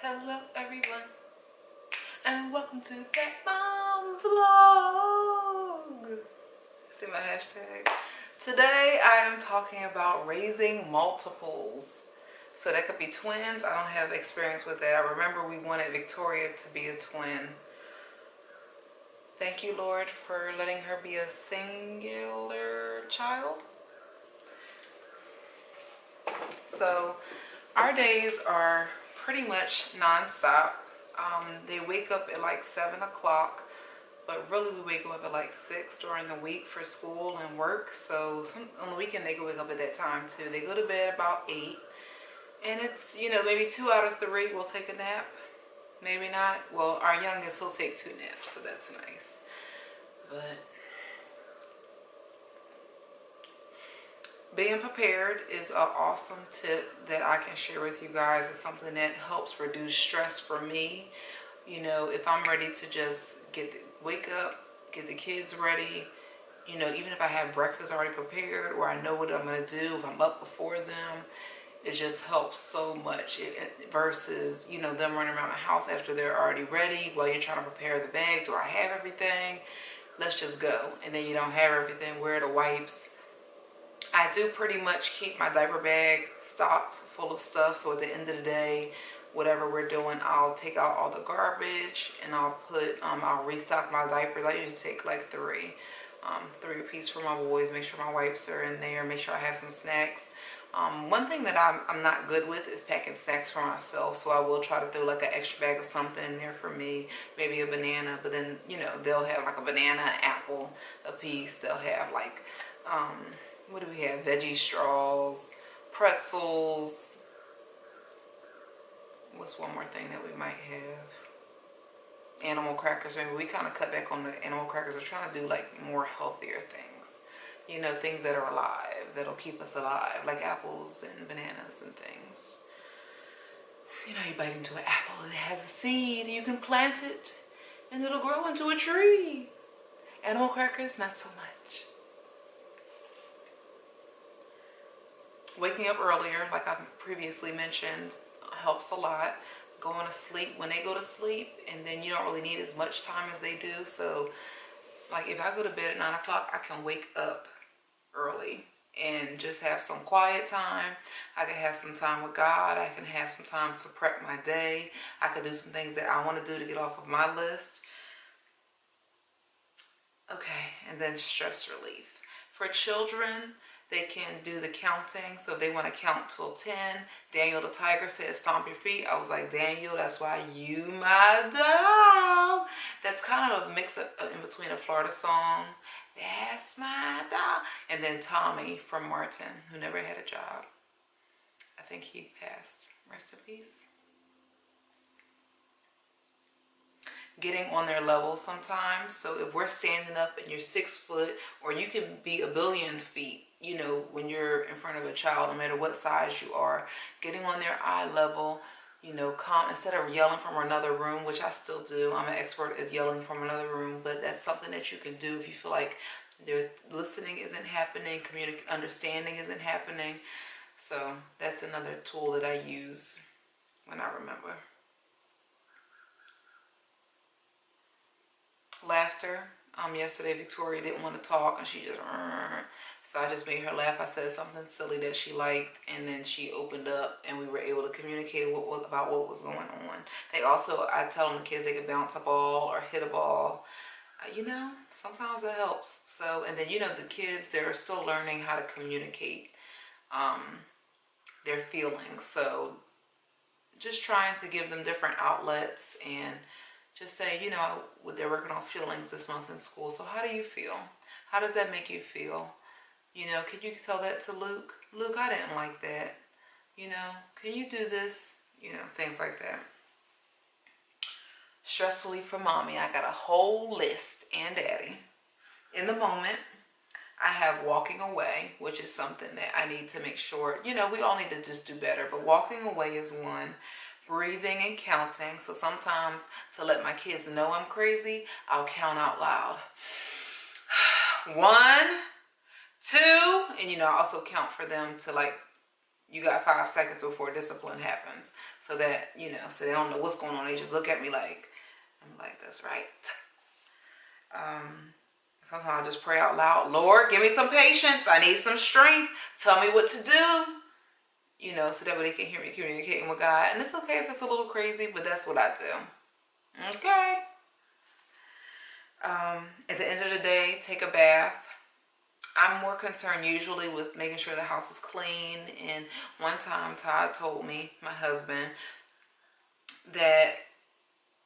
Hello everyone and welcome to ThatMomVlog. See my hashtag? Today I am talking about raising multiples. So that could be twins. I don't have experience with that. I remember we wanted Victoria to be a twin. Thank you, Lord, for letting her be a singular child. So our days are pretty much non-stop. They wake up at like 7 o'clock, but really we wake up at like 6 during the week for school and work. So on the weekend they can wake up at that time too. They go to bed about 8, and it's, maybe 2 out of 3 will take a nap. Maybe not. Well, our youngest, he'll take 2 naps, so that's nice. But being prepared is an awesome tip that I can share with you guys. It's something that helps reduce stress for me. If I'm ready to just wake up, get the kids ready, even if I have breakfast already prepared or I know what I'm going to do, if I'm up before them, it just helps so much versus, them running around the house after they're already ready while you're trying to prepare the bag. Do I have everything? Let's just go. And then you don't have everything. Where are the wipes? I do pretty much keep my diaper bag stocked full of stuff, so at the end of the day, whatever we're doing, I'll take out all the garbage and I'll restock my diapers. I usually take like three a piece for my boys, make sure my wipes are in there, make sure I have some snacks. One thing that I'm not good with is packing snacks for myself, so I will try to throw like an extra bag of something in there for me, maybe a banana, but then, they'll have like a banana, apple a piece. They'll have like, what do we have? Veggie straws, pretzels. What's one more thing that we might have? Animal crackers. Maybe we kind of cut back on the animal crackers. We're trying to do like more healthier things. Things that are alive, that'll keep us alive, like apples and bananas and things. You bite into an apple and it has a seed. You can plant it and it'll grow into a tree. Animal crackers, not so much. Waking up earlier, like I previously mentioned, helps a lot. Going to sleep when they go to sleep, and then you don't really need as much time as they do. So like if I go to bed at 9 o'clock, I can wake up early and just have some quiet time. I can have some time with God. I can have some time to prep my day. I could do some things that I want to do to get off of my list. Okay, and then stress relief. For children, they can do the counting. So if they want to count till 10, Daniel the tiger said, stomp your feet. I was like, Daniel, that's why you my dog. That's kind of a mix up in between a Florida song, that's my dog, and then Tommy from Martin, who never had a job. I think he passed. Rest in peace. Getting on their level sometimes. So if we're standing up and you're 6 foot, or you can be 1,000,000,000 feet, when you're in front of a child, no matter what size you are, getting on their eye level, calm, instead of yelling from another room, which I still do. I'm an expert at yelling from another room, but that's something that you can do if you feel like their listening isn't happening, understanding isn't happening. So that's another tool that I use when I remember. Laughter. Yesterday Victoria didn't want to talk and she just, so I just made her laugh. I said something silly that she liked, and then she opened up and we were able to communicate about what was going on. I tell them the kids they could bounce a ball or hit a ball. Sometimes that helps. So, and then, the kids, they're still learning how to communicate their feelings. So just trying to give them different outlets and just say, they're working on feelings this month in school. So how do you feel? How does that make you feel? Can you tell that to Luke? Luke, I didn't like that. Can you do this? Things like that. Stress relief for mommy. I got a whole list, and daddy. In the moment, I have walking away, which is something that I need to make sure, we all need to just do better. But walking away is one. Breathing and counting. So sometimes to let my kids know I'm crazy, I'll count out loud. 1, 2, and I also count for them to like you got 5 seconds before discipline happens, so that, you know, so they don't know what's going on. They just look at me like, I'm like, that's right. Sometimes I just pray out loud, Lord, give me some patience. I need some strength. Tell me what to do. You know, so that way they can hear me communicating with God. And it's okay if it's a little crazy, but that's what I do. Okay. At the end of the day, take a bath. I'm more concerned usually with making sure the house is clean. And one time Todd told me, my husband, that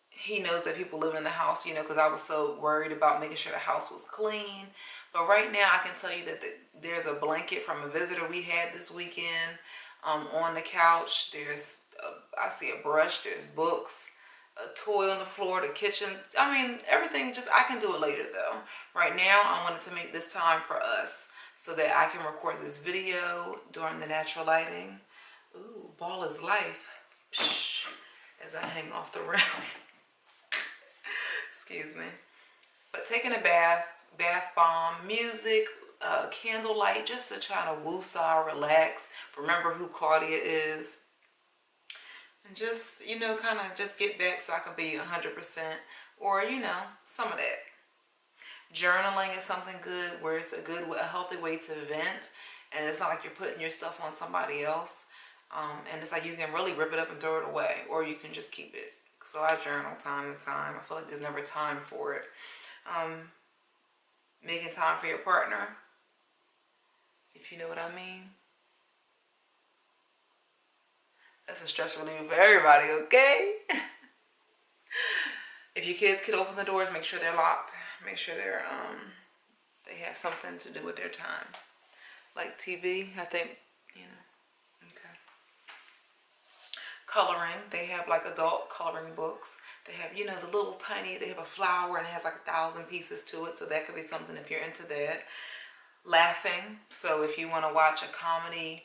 he knows that people live in the house, you know, because I was so worried about making sure the house was clean. But right now I can tell you that there's a blanket from a visitor we had this weekend on the couch. I see a brush, there's books, a toy on the floor, the kitchen. I mean, everything. Just, I can do it later though. Right now I wanted to make this time for us so that I can record this video during the natural lighting. Ooh, ball is life. Psh, as I hang off the rim. Excuse me. But taking a bath, bath bomb, music, candlelight, just to try to woosah, relax, remember who Claudia is, and just, you know, kind of just get back so I can be 100%, or, you know, some of that. Journaling is something good, where it's a healthy way to vent, and it's not like you're putting your stuff on somebody else, and it's like you can really rip it up and throw it away, or you can just keep it. So I journal time to time. I feel like there's never time for it. Making time for your partner, if you know what I mean. That's a stress reliever for everybody, okay? If your kids can open the doors, make sure they're locked. Make sure they have something to do with their time. Like TV, I think, you know, okay. Coloring, they have like adult coloring books. They have, you know, the little tiny, they have a flower and it has like 1,000 pieces to it. So that could be something if you're into that. Laughing. So if you want to watch a comedy,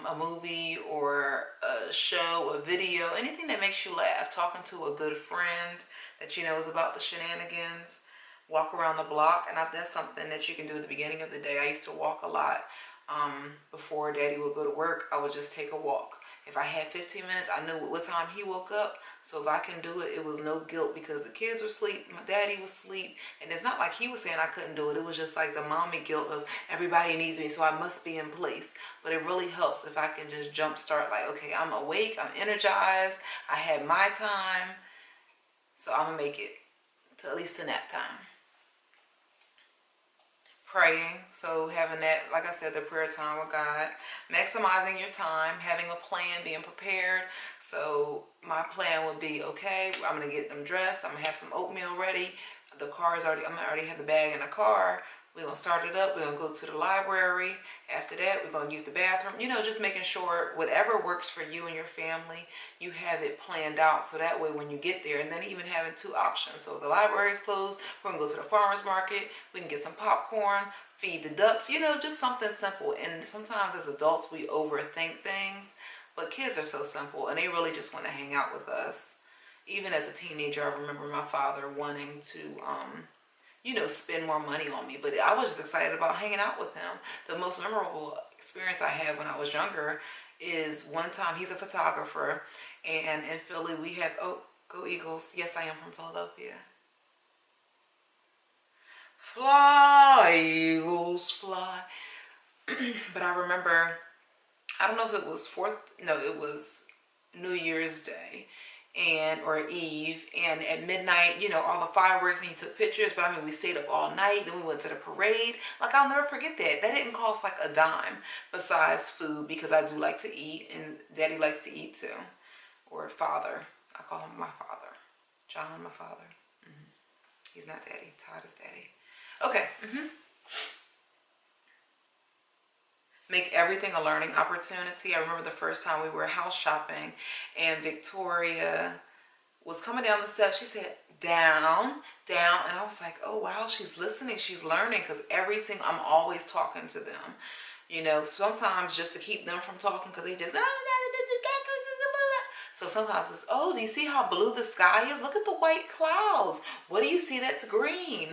a movie or a show, a video, anything that makes you laugh. Talking to a good friend that you know is about the shenanigans. Walk around the block. And that's something that you can do at the beginning of the day. I used to walk a lot. Before Daddy would go to work, I would just take a walk. If I had 15 minutes, I knew what time he woke up. So if I can do it, it was no guilt because the kids were asleep, my daddy was asleep. And it's not like he was saying I couldn't do it. It was just like the mommy guilt of everybody needs me, so I must be in place. But it really helps if I can just jumpstart like, okay, I'm awake, I'm energized, I had my time. So I'm going to make it to at least to nap time. Praying, so having that, like I said, the prayer time with God. Maximizing your time, having a plan, being prepared. So my plan would be, okay, I'm going to get them dressed, I'm going to have some oatmeal ready. The car is already, I'm going to already have the bag in the car. We're going to start it up, we're going to go to the library. After that, we're going to use the bathroom. You know, just making sure whatever works for you and your family, you have it planned out. So that way when you get there, and then even having 2 options. So if the library is closed, we're going to go to the farmer's market. We can get some popcorn, feed the ducks, you know, just something simple. And sometimes as adults, we overthink things. But kids are so simple, and they really just want to hang out with us. Even as a teenager, I remember my father wanting to, you know, spend more money on me, but I was just excited about hanging out with him. The most memorable experience I had when I was younger is one time, he's a photographer, and in Philly we have, oh, go Eagles. Yes, I am from Philadelphia. Fly, Eagles, fly. But I remember, I don't know if it was it was New Year's Day. Or Eve, and at midnight, you know, all the fireworks, and he took pictures. But I mean, we stayed up all night, then we went to the parade. Like, I'll never forget that. That didn't cost like a dime besides food, because I do like to eat, and Daddy likes to eat too. Or father, I call him my father. John, my father. He's not Daddy. Todd is Daddy. Okay. Make everything a learning opportunity. I remember the first time we were house shopping, and Victoria was coming down the steps. She said, down, down. And I was like, oh, wow, she's listening. She's learning, because I'm always talking to them. You know, sometimes just to keep them from talking, because they just, so sometimes it's, oh, do you see how blue the sky is? Look at the white clouds. What do you see that's green?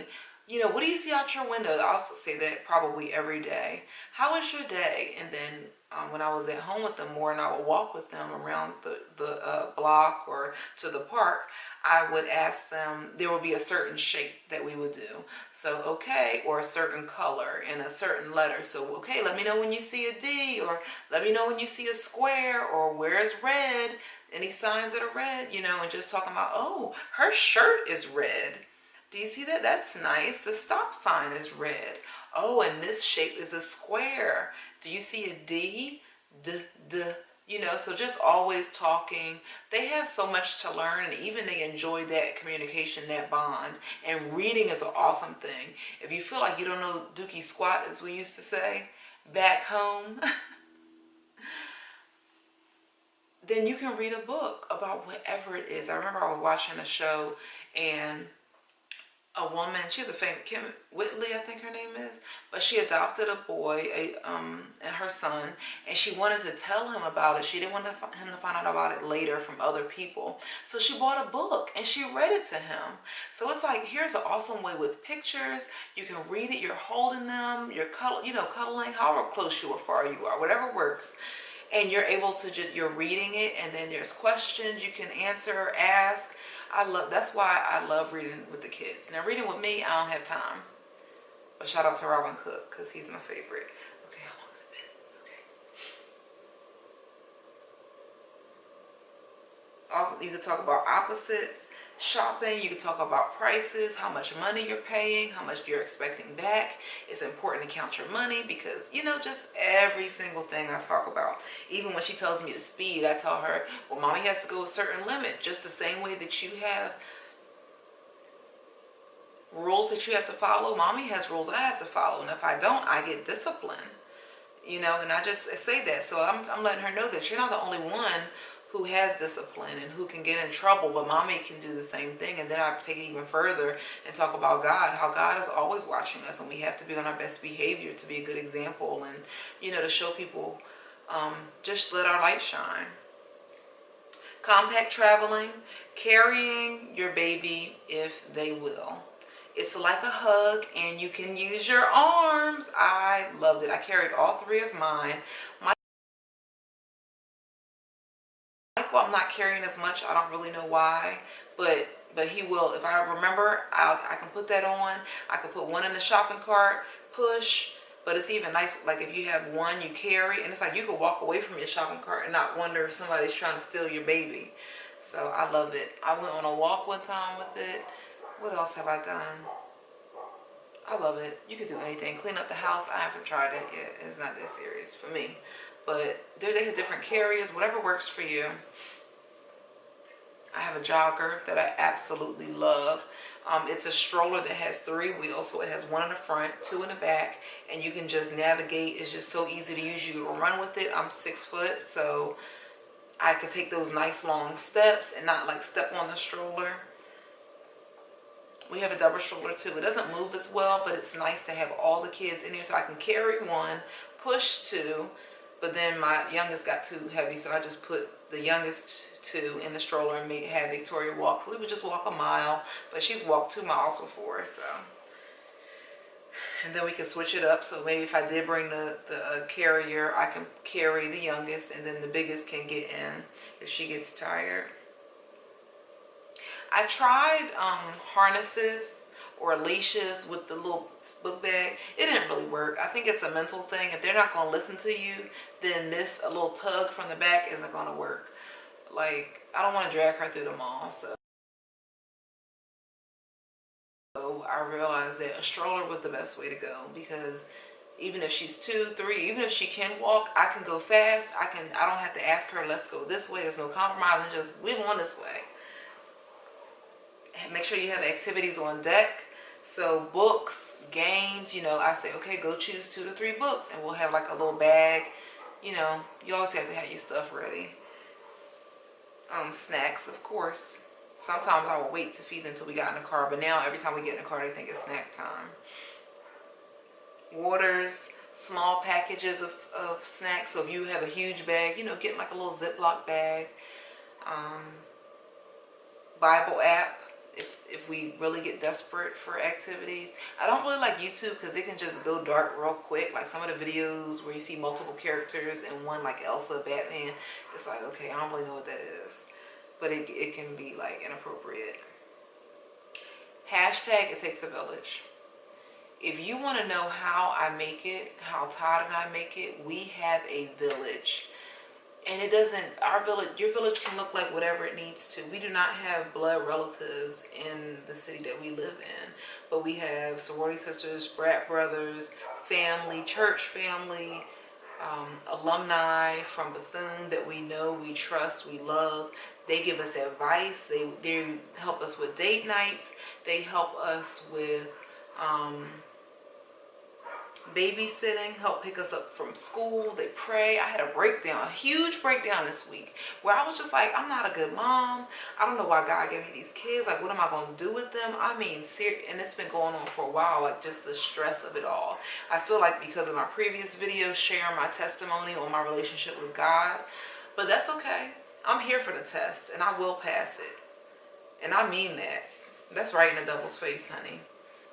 You know, what do you see out your window? I also say that probably every day. How was your day? And then when I was at home with them more and I would walk with them around the block or to the park, I would ask them, there would be a certain shape that we would do. So, okay, or a certain color and a certain letter. So, okay, let me know when you see a D, or let me know when you see a square, or where's red, any signs that are red, you know, and just talking about, oh, her shirt is red. Do you see that? That's nice. The stop sign is red. Oh, and this shape is a square. Do you see a D? D, D. You know, so just always talking. They have so much to learn, and even they enjoy that communication, that bond. And reading is an awesome thing. If you feel like you don't know dookie squat, as we used to say back home, then you can read a book about whatever it is. I remember I was watching a show, and a woman, she's a famous, Kim Whitley, I think her name is, but she adopted a boy, and her son, and she wanted to tell him about it. She didn't want him to find out about it later from other people. So she bought a book and she read it to him. So it's like, here's an awesome way with pictures. You can read it, you're holding them, you're cuddling, however close you or far you are, whatever works. And you're able to you're reading it, and then there's questions you can answer or ask. That's why I love reading with the kids. Now, reading with me, I don't have time. But shout out to Robin Cook, because he's my favorite. Okay, how long has it been? Okay. You can talk about opposites, shopping. You can talk about prices, how much money you're paying, how much you're expecting back. It's important to count your money because, you know, just every single thing I talk about. Even when she tells me to speed, I tell her, well, mommy has to go a certain limit, just the same way that you have rules that you have to follow. Mommy has rules I have to follow, and if I don't, I get disciplined. You know, and I just say that. So I'm letting her know that you're not the only one who has discipline and who can get in trouble, but mommy can do the same thing. And then I take it even further and talk about God, how God is always watching us, and we have to be on our best behavior to be a good example, and, you know, to show people, just let our light shine. Compact traveling, carrying your baby if they will. It's like a hug, and you can use your arms. I loved it. I carried all three of mine. Michael, I'm not carrying as much. I don't really know why, but he will. If I remember, I can put that on. I can put one in the shopping cart, push. But it's even nice, like if you have one you carry, and it's like you could walk away from your shopping cart and not wonder if somebody's trying to steal your baby. So I love it. I went on a walk one time with it. What else have I done? I love it. You could do anything. Clean up the house. I haven't tried it yet. It's not that serious for me. But they have different carriers, whatever works for you. I have a jogger that I absolutely love. It's a stroller that has 3 wheels, so it has 1 in the front, 2 in the back, and you can just navigate. It's just so easy to use. You can run with it. I'm 6 foot, so I could take those nice long steps and not like step on the stroller. We have a double stroller too. It doesn't move as well, but it's nice to have all the kids in here, so I can carry 1, push 2, but then my youngest got too heavy, so I just put the youngest 2 in the stroller and have Victoria walk. So we would just walk a mile, but she's walked 2 miles before, so. And then we can switch it up, so maybe if I did bring the carrier, I can carry the youngest, and then the biggest can get in if she gets tired. I tried harnesses or leashes with the little book bag. It didn't really work. I think it's a mental thing. If they're not going to listen to you, then a little tug from the back isn't going to work. Like, I don't want to drag her through the mall. So I realized that a stroller was the best way to go, because even if she's 2, 3, even if she can walk, I can go fast. I don't have to ask her, let's go this way. There's no compromise. We're going this way. Make sure you have activities on deck. So books, games, you know, I say, okay, go choose 2 to 3 books, and we'll have like a little bag. You know, you always have to have your stuff ready. Snacks, of course. Sometimes I will wait to feed them until we got in the car, but now every time we get in the car, they think it's snack time. Waters, small packages of snacks. So if you have a huge bag, you know, get like a little Ziploc bag. Bible app if we really get desperate for activities. I don't really like YouTube because it can just go dark real quick. Like some of the videos where you see multiple characters and one like Elsa, Batman, it's like, okay, I don't really know what that is. But it can be like inappropriate. Hashtag it takes a village. If you want to know how I make it, how Todd and I make it, we have a village. And it doesn't, our village, your village can look like whatever it needs to. We do not have blood relatives in the city that we live in, but we have sorority sisters, frat brothers, family, church family, alumni from Bethune that we know, we trust, we love. They give us advice. They help us with date nights. They help us with babysitting, help pick us up from school. They pray. I had a breakdown, a huge breakdown this week where I was just like, I'm not a good mom. I don't know why God gave me these kids. Like, what am I going to do with them? I mean, and it's been going on for a while, like just the stress of it all. I feel like because of my previous video sharing my testimony on my relationship with God, but that's okay. I'm here for the test and I will pass it. And I mean that. That's right in the devil's face, honey.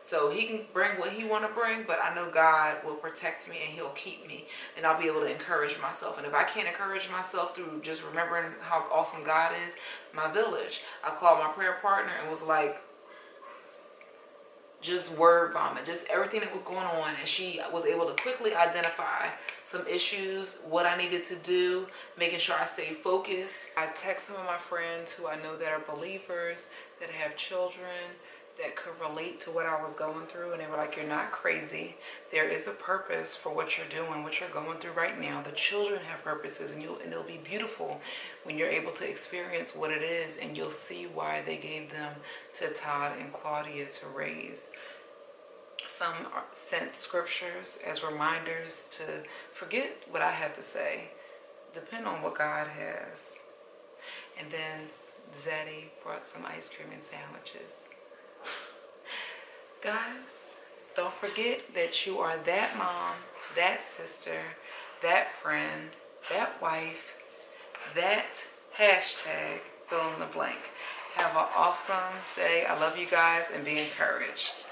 So he can bring what he want to bring, but I know God will protect me and he'll keep me, and I'll be able to encourage myself. And if I can't encourage myself through just remembering how awesome God is, my village, I called my prayer partner and was like, just word vomit, just everything that was going on. And she was able to quickly identify some issues, what I needed to do, making sure I stayed focused. I text some of my friends who I know that are believers, that have children, that could relate to what I was going through, and they were like, you're not crazy. There is a purpose for what you're doing, what you're going through right now. The children have purposes, and it'll be beautiful when you're able to experience what it is, and you'll see why they gave them to Todd and Claudia to raise. Some sent scriptures as reminders to forget what I have to say, depend on what God has. And then Zaddy brought some ice cream and sandwiches. Guys, don't forget that you are that mom, that sister, that friend, that wife, that hashtag fill in the blank. Have an awesome day. I love you guys and be encouraged.